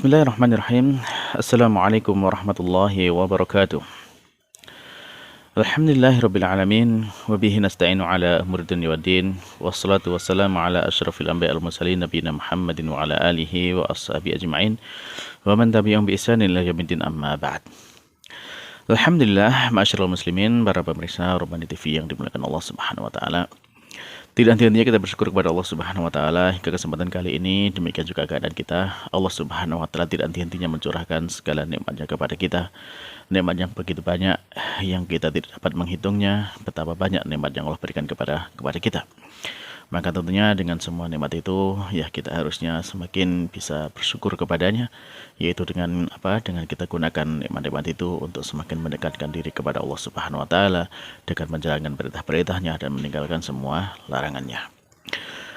Bismillahirrahmanirrahim. Assalamualaikum warahmatullahi wabarakatuh. Alhamdulillahirabbil alamin wa bihi nasta'inu ala umuri dunya waddin. Wassalatu wassalamu ala asyrafil anbiya'i wal mursalin nabiyina Muhammadin wa ala alihi wa ashabihi ajma'in wa man tabi'ahum bi ihsanin ila yaumiddin amma ba'd. Alhamdulillah, ma'asyiral muslimin, para pemirsa Rabbani TV yang dimuliakan Allah Subhanahu wa taala. Tidak henti-hentinya kita bersyukur kepada Allah Subhanahu wa taala hingga kesempatan kali ini, demikian juga keadaan kita. Allah Subhanahu wa taala tidak henti-hentinya mencurahkan segala nikmatnya kepada kita. Nikmat yang begitu banyak yang kita tidak dapat menghitungnya, betapa banyak nikmat yang Allah berikan kepada kita. Maka tentunya dengan semua nikmat itu ya kita harusnya semakin bisa bersyukur kepadanya, yaitu dengan dengan kita gunakan nikmat-nikmat itu untuk semakin mendekatkan diri kepada Allah Subhanahu wa taala dengan menjalankan perintah-perintahnya dan meninggalkan semua larangannya.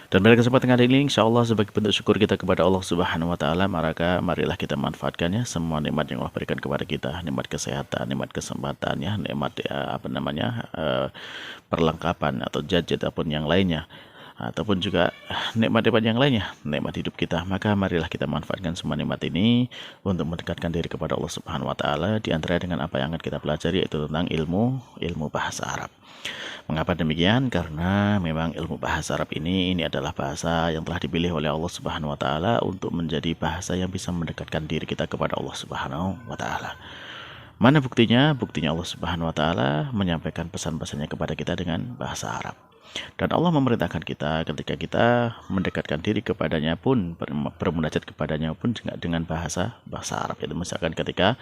Dan pada kesempatan kali ini insyaallah sebagai bentuk syukur kita kepada Allah Subhanahu wa taala, maka marilah kita manfaatkannya semua nikmat yang Allah berikan kepada kita, nikmat kesehatan, nikmat kesempatan ya, nikmat perlengkapan atau gadget ataupun yang lainnya, ataupun juga nikmat-nikmat yang lainnya, nikmat hidup kita. Maka marilah kita manfaatkan semua nikmat ini untuk mendekatkan diri kepada Allah Subhanahu wa taala, di antara dengan apa yang akan kita pelajari yaitu tentang ilmu bahasa Arab. Mengapa demikian? Karena memang ilmu bahasa Arab ini adalah bahasa yang telah dipilih oleh Allah Subhanahu wa taala untuk menjadi bahasa yang bisa mendekatkan diri kita kepada Allah Subhanahu wa taala. Mana buktinya? Buktinya Allah Subhanahu wa taala menyampaikan pesan-pesannya kepada kita dengan bahasa Arab. Dan Allah memerintahkan kita ketika kita mendekatkan diri kepadanya pun, bermunajat kepadanya pun juga dengan bahasa Arab. Itu misalkan ketika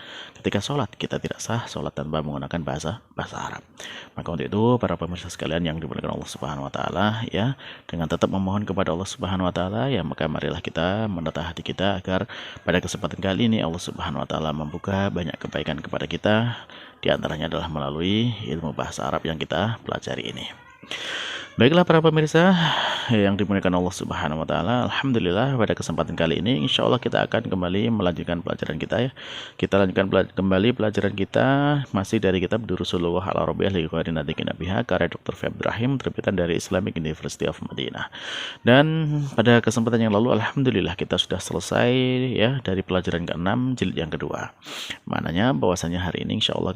sholat, kita tidak sah sholat tanpa menggunakan bahasa Arab. Maka untuk itu para pemirsa sekalian yang dimuliakan Allah Subhanahu wa taala ya, dengan tetap memohon kepada Allah Subhanahu wa taala ya, maka marilah kita menata hati kita agar pada kesempatan kali ini Allah Subhanahu wa taala membuka banyak kebaikan kepada kita. Di antaranya adalah melalui ilmu bahasa Arab yang kita pelajari ini. Baiklah para pemirsa yang dimuliakan Allah Subhanahu wa taala, alhamdulillah pada kesempatan kali ini insyaallah kita akan kembali melanjutkan pelajaran kita ya. Kita lanjutkan kembali pelajaran kita masih dari kitab Durusul Lughah Al-Arabiyyah li Ghairi Natiqin Biha karya Dr. Feby Ibrahim terbitan dari Islamic University of Madinah. Dan pada kesempatan yang lalu alhamdulillah kita sudah selesai ya dari pelajaran ke-6 jilid yang kedua. Maknanya bahwasanya hari ini insyaallah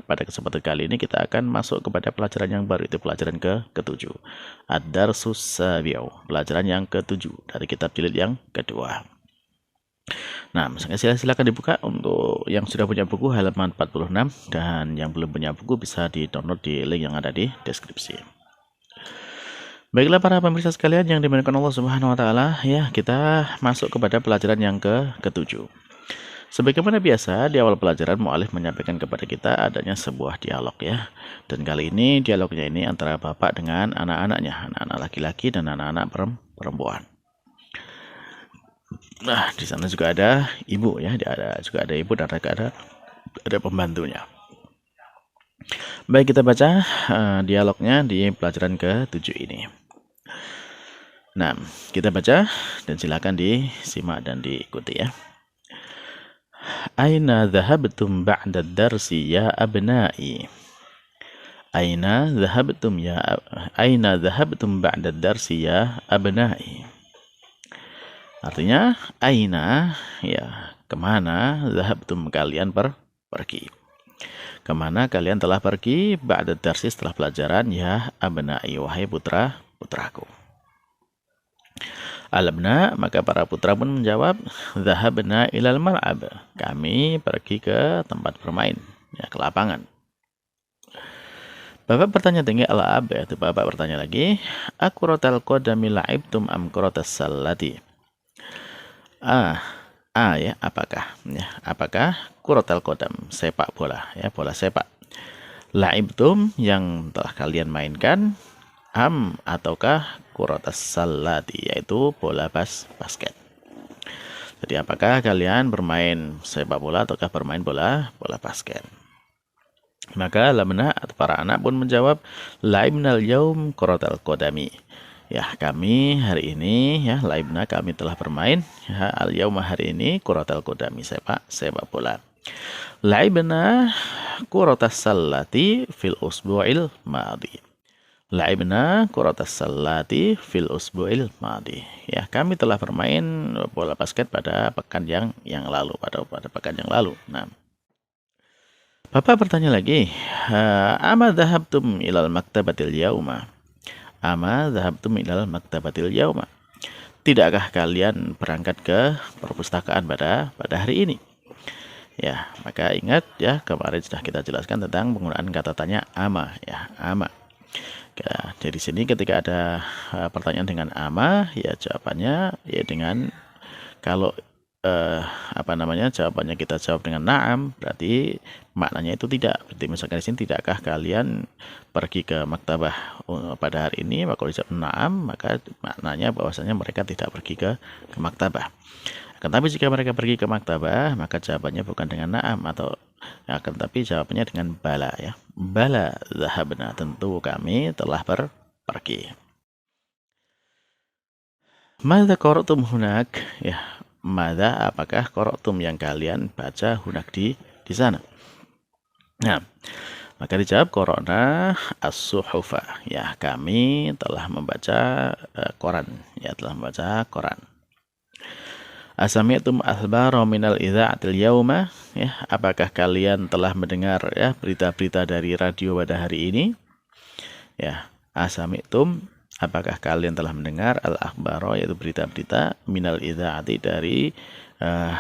pada kesempatan kali ini kita akan masuk kepada pelajaran yang baru, itu pelajaran ke-7. Ad-Darsus Sabi'u, pelajaran yang ke-7 dari kitab jilid yang kedua. Nah, silakan dibuka untuk yang sudah punya buku halaman 46, dan yang belum punya buku bisa di-download di link yang ada di deskripsi. Baiklah para pemirsa sekalian yang dimuliakan Allah Subhanahu wa taala, ya, kita masuk kepada pelajaran yang ke-7. Sebagaimana biasa, di awal pelajaran mu'alif menyampaikan kepada kita adanya sebuah dialog ya. Dan kali ini dialognya ini antara bapak dengan anak-anaknya, anak-anak laki-laki dan anak-anak perempuan. Nah, di sana juga ada ibu ya, juga ada ibu dan ada pembantunya. Baik, kita baca dialognya di pelajaran ke-7 ini. Nah, kita baca dan silakan disimak dan diikuti ya. Aina dhahabtum ba'da ad-darsi ya abna'i? Aina dhahabtum ba'da ad-darsi ya abna'i? Artinya aina ya, kemana, dhahabtum kalian pergi. Kemana kalian telah pergi, ba'da ad-darsi setelah pelajaran, ya abna'i wahai putraku. Al-abna, maka para putra pun menjawab, dhahabna ilal mar'ab, kami pergi ke tempat bermain, ya, ke lapangan. Bapak bertanya tinggi al-ab, itu bapak bertanya lagi, akuratal qadami la'ibtum am kuratas sallati? Ya, apakah kuratal qadam, sepak bola, ya, bola sepak, la'ibtum yang telah kalian mainkan, am ataukah kuratas sallati, yaitu bola basket. Jadi apakah kalian bermain sepak bola ataukah bermain bola basket? Maka lamna, para anak pun menjawab, laibnal yaum kuratal qadami. Ya, kami hari ini ya, laibna kami telah bermain ya, al yauma hari ini kuratal qadami, sepak bola. Laibna kuratas sallati fil usbu'il madhi. La'ibna kuratas salati fil usbu'il madi. Ya, kami telah bermain bola basket pada pekan yang lalu, pada pekan yang lalu. Nah, Bapak bertanya lagi, ama dhahabtum ilal maktabatil yauma? Ama dhahabtum ilal maktabatil yauma? Tidakkah kalian berangkat ke perpustakaan pada hari ini? Ya, maka ingat ya, kemarin sudah kita jelaskan tentang penggunaan kata tanya ama ya, ama. Ya, dari sini ketika ada pertanyaan dengan ama, ya jawabannya ya dengan kalau jawabannya kita jawab dengan na'am, berarti maknanya itu tidak. Berarti misalkan di sini, tidakkah kalian pergi ke maktabah pada hari ini? Maka kalau dijawab na'am, maka maknanya bahwasanya mereka tidak pergi ke maktabah. Tapi jika mereka pergi ke maktabah, maka jawabannya bukan dengan na'am atau akan tapi jawabannya dengan bala ya. Bala zahabna, tentu kami telah pergi. Madza qara'tum hunak? Ya, madza apakah qara'tum yang kalian baca hunak di sana? Nah, maka dijawab qara'na as-suhufa. Ya, kami telah membaca koran. Ya, telah membaca koran. Asami'tum akhbara minal idza'atil yauma? Ya, apakah kalian telah mendengar ya berita-berita dari radio pada hari ini? Ya, asami'tum, apakah kalian telah mendengar al-akhbara, yaitu berita-berita, minal idza'ati, dari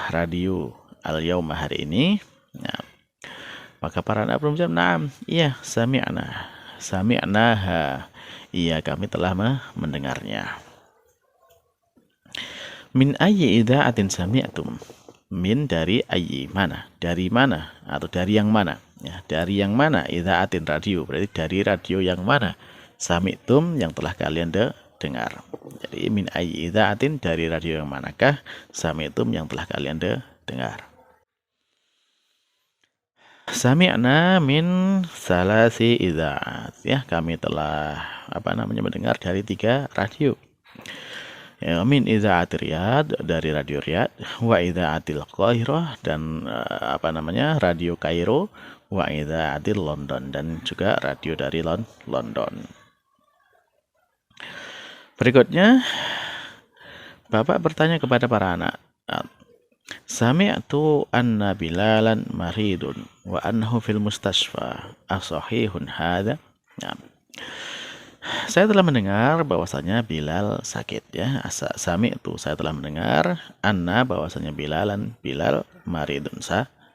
radio al-yauma, hari ini? Nah, maka para anak belum jawab, na'am, iya, sami'naha, iya kami telah mendengarnya. Min ayyi idza'atin sami'tum? Min dari ayyi, mana, dari mana, atau dari yang mana? Ya, dari yang mana? Idza'atin, radio, berarti dari radio yang mana? Sami'tum, yang telah kalian dengar. Jadi min ayyi idza'atin, dari radio yang manakah? Sami'tum, yang telah kalian dengar. Sami'na min salasi idza'at. Ya, kami telah mendengar dari 3 radio. Ya, min idza'atir Riyadh, dari radio Riyadh, wa idza'atil Qahirah, dan radio Kairo, wa idza'atil London, dan juga radio dari London. Berikutnya, Bapak bertanya kepada para anak, sami'tu anna Bilalan maridun wa annahu fil mustashfa, asahihun hadza? Nah, saya telah mendengar bahwasanya Bilal sakit ya. Sami'tu, saya telah mendengar, anna, bahwasanya Bilal maridun,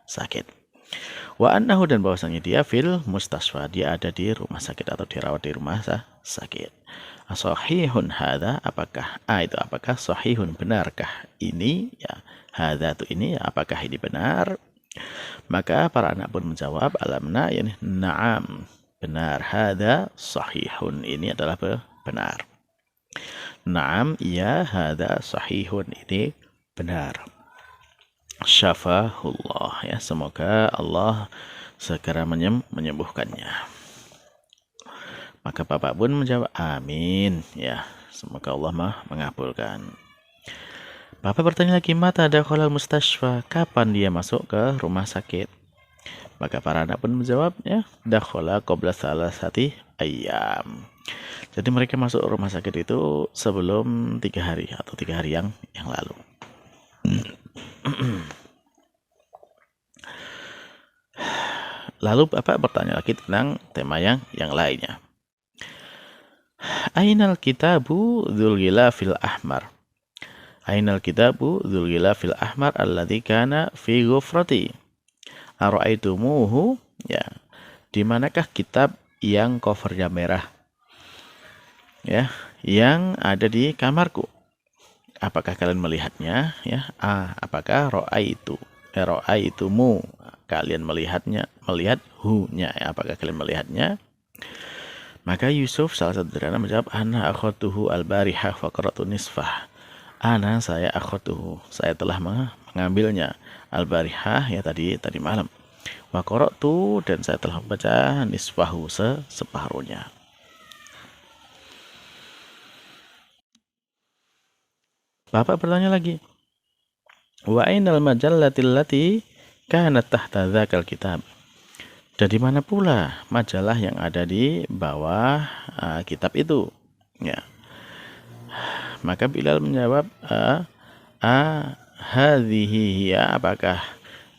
sakit. Wa annahu, dan bahwasanya dia fil mustasfa, dia ada di rumah sakit atau dirawat di rumah sakit. Asahihun hadza, apakah sahihun, benarkah ini ya, hadza itu ini, apakah ini benar? Maka para anak pun menjawab, alamna, yani na'am, benar, hadza sahihun, ini adalah benar. Naam, iya, hadza sahihun, ini benar. Syafahullah, ya, semoga Allah segera menyembuhkannya. Maka Bapak pun menjawab, amin, ya, semoga Allah mengabulkan. Bapak bertanya lagi, mata dakhalal mustashfa, kapan dia masuk ke rumah sakit? Maka para anak pun menjawab, ya, dakhala qabla salasati ayyam. Jadi mereka masuk rumah sakit itu sebelum 3 hari atau 3 hari yang lalu. Lalu Bapak bertanya lagi tentang tema yang lainnya. Ainal kitabu dzul ghilafil ahmar? Ainal kitabu dzul ghilafil ahmar alladzi kana fi ghufrati? Ara'aitumuhu? Ya, di manakah kitab yang covernya merah? Ya, yang ada di kamarku. Apakah kalian melihatnya? Ya, apakah ra'aitumu, kalian melihat hu-nya, ya, apakah kalian melihatnya? Maka Yusuf, salah satu dari anak, menjawab, ana akhadtuhu al-barihah fa qara'tu nisfah. Saya akhadtuhu, saya telah mengambilnya, al-barihah, ya, tadi malam. Wa qara'tu, dan saya telah membaca nisfahu, separuhnya. Bapak bertanya lagi, wa ainal majallatil lati kanat tahta dzakal kitab? Dari mana pula majalah yang ada di bawah kitab itu? Ya. Maka Bilal menjawab, hadhihi hiya, apakah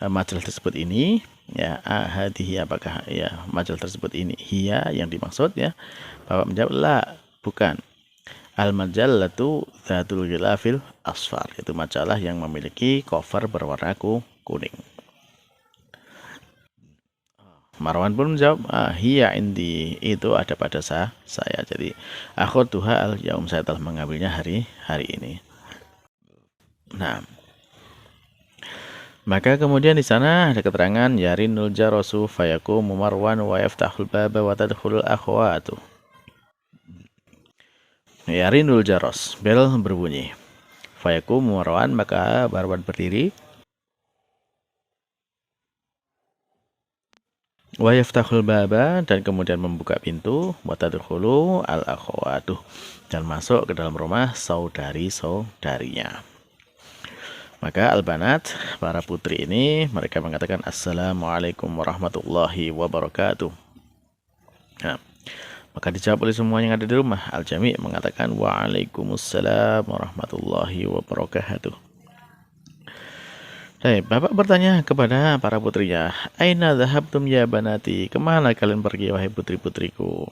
majalah tersebut ini? Ya, hadhihi, apakah ya majalah tersebut ini? Hiya yang dimaksud ya. Bapak menjawab, la, bukan. Al majallatu dzatul ghilafil asfar, itu majalah yang memiliki cover berwarna kuning. Marwan pun menjawab, hiya indi, itu ada pada saya. Jadi akhadtuha al yaum, saya telah mengambilnya hari ini. Nah, maka kemudian di sana ada keterangan yarinul jarasu fayaqumu Marwan wa yaftahul baba wa tadkhulul akhwatu. Yarinul jaros, bel berbunyi. Fayaqumu Marwan, maka Marwan berdiri. Wa yaftahul baba, dan kemudian membuka pintu. Wa tadkhulu al akhwatu, dan masuk ke dalam rumah saudari-saudarinya. Maka al-banat, para putri ini, mereka mengatakan assalamualaikum warahmatullahi wabarakatuh. Nah, maka dijawab oleh semua yang ada di rumah. Al-jami' mengatakan waalaikumsalam warahmatullahi wabarakatuh. Baik, bapak bertanya kepada para putrinya, aina dhahabtum ya banati, kemana kalian pergi wahai putri-putriku?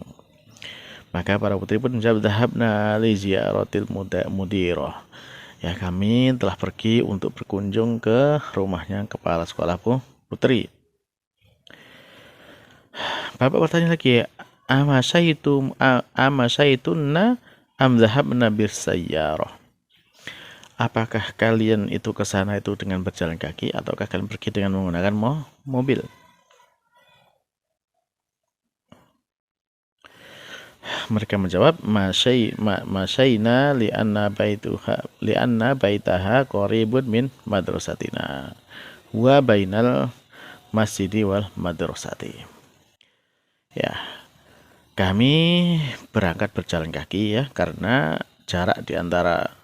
Maka para putri pun menjawab, dhahabna li ziyaratil mudirah, ya kami telah pergi untuk berkunjung ke rumahnya kepala sekolah putri. Bapak bertanya lagi, ama syaitunna am dhahabna bisayyarah, apakah kalian itu ke sana itu dengan berjalan kaki ataukah kalian pergi dengan menggunakan mobil? Mereka menjawab, masyaina li'anna baitaha qaribun min madrasatina wa bainal masjidi wal madrasati. Ya, kami berangkat berjalan kaki ya, karena jarak di antara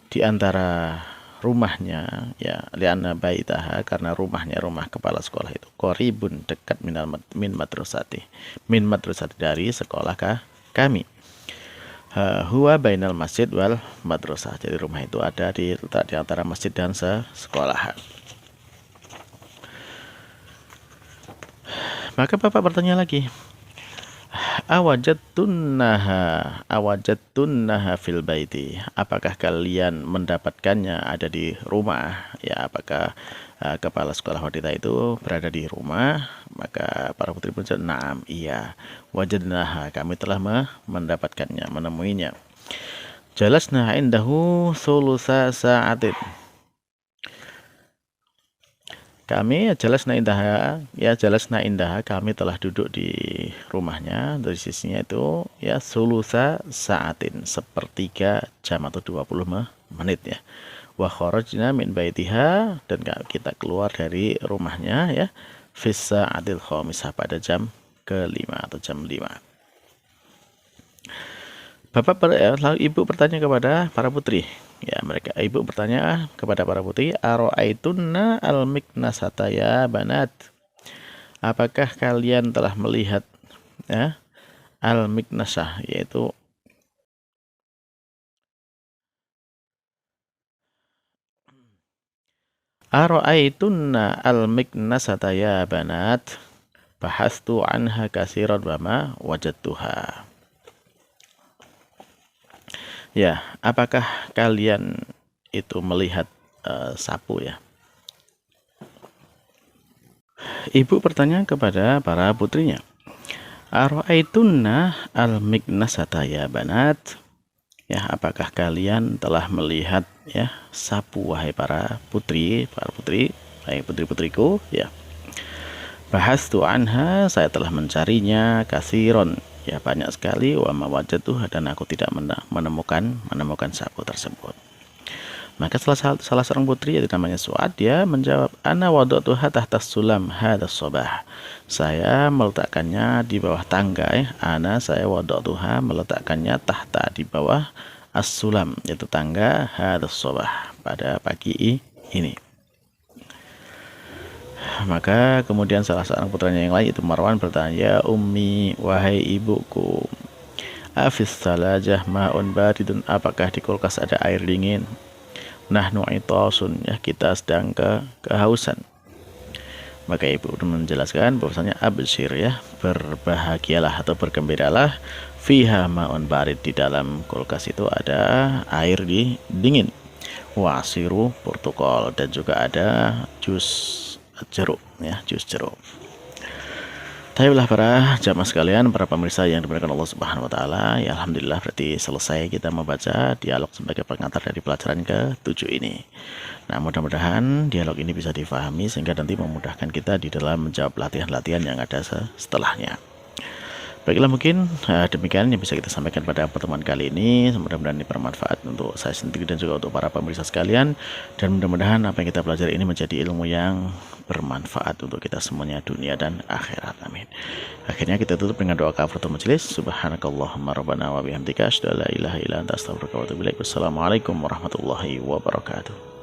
di antara rumahnya ya, lianna baitaha, karena rumah kepala sekolah itu qaribun, dekat min madrasati dari sekolah kami. Huwa bainal masjid wal madrasah, jadi rumah itu ada di antara masjid dan sekolah. Maka bapak bertanya lagi, awajadtunnaha fil baiti, apakah kalian mendapatkannya ada di rumah? Ya, apakah kepala sekolah wanita itu berada di rumah? Maka para putri pun menjawab, na'am, iya, wajadnaha, kami telah mendapatkannya, menemuinya. Jalasna indahu thulutsa sa'atin, kami jalasna indaha, kami telah duduk di rumahnya, dari sisinya itu ya thulutsa sa'atin, sepertiga jam atau 20 menit ya. Wa kharajna min baitiha, dan kita keluar dari rumahnya ya, fis sa'atil khamisah, pada jam ke-5 atau jam 5. Lalu ibu bertanya kepada para putri. Ya, ibu bertanya kepada para putri, aro'aitunna al-miknasata ya banat, apakah kalian telah melihat ya al-miknasah, yaitu aro'aitunna al-miknasata ya banat, bahastu anha katsiran wa ma wajadtuha. Ya, apakah kalian itu melihat sapu ya? Ibu bertanya kepada para putrinya, aro'aitunna al-miknasata ya banat, ya apakah kalian telah melihat ya sapu wahai para putri, wahai putri-putriku ya. Bahastu anha, saya telah mencarinya, kasiron, ya banyak sekali, wa ma wajadtuha, dan aku tidak menemukan sapu tersebut. Maka salah seorang putri yang namanya Suad, dia menjawab, ana wada'tuha tahta sulam hadas sobah, saya meletakkannya di bawah tangga ya. Saya wada'tuha, meletakkannya tahta, di bawah as-sulam, yaitu tangga, hadus sobah, pada pagi ini. Maka kemudian salah seorang putranya yang lain, itu Marwan, bertanya, ya ummi, wahai ibuku, afis salajah ma'un baridun, apakah di kulkas ada air dingin? Nahnu itasun, ya kita sedang kehausan. Maka ibu menjelaskan bahwasanya absyir, ya berbahagialah atau bergembiralah, fiha ma'un barid, di dalam kulkas itu ada air dingin, wasiru portokal, dan juga ada jus jeruk, ya jus jeruk. Baiklah para jamaah sekalian, para pemirsa yang dimuliakan Allah Subhanahu wa taala, ya alhamdulillah berarti selesai kita membaca dialog sebagai pengantar dari pelajaran ke-7 ini. Nah, mudah-mudahan dialog ini bisa difahami sehingga nanti memudahkan kita di dalam menjawab latihan-latihan yang ada setelahnya. Baiklah, mungkin demikian yang bisa kita sampaikan pada pertemuan kali ini. Mudah-mudahan ini bermanfaat untuk saya sendiri dan juga untuk para pemirsa sekalian. Dan mudah-mudahan apa yang kita pelajari ini menjadi ilmu yang bermanfaat untuk kita semuanya, dunia dan akhirat. Amin. Akhirnya kita tutup dengan doa kafaratul majelis. Subhanakallahumma rabbana wa bihamdika asyhadu an la ilaha illa anta astaghfiruka wa atubu ilaik. Wassalamualaikum warahmatullahi wabarakatuh.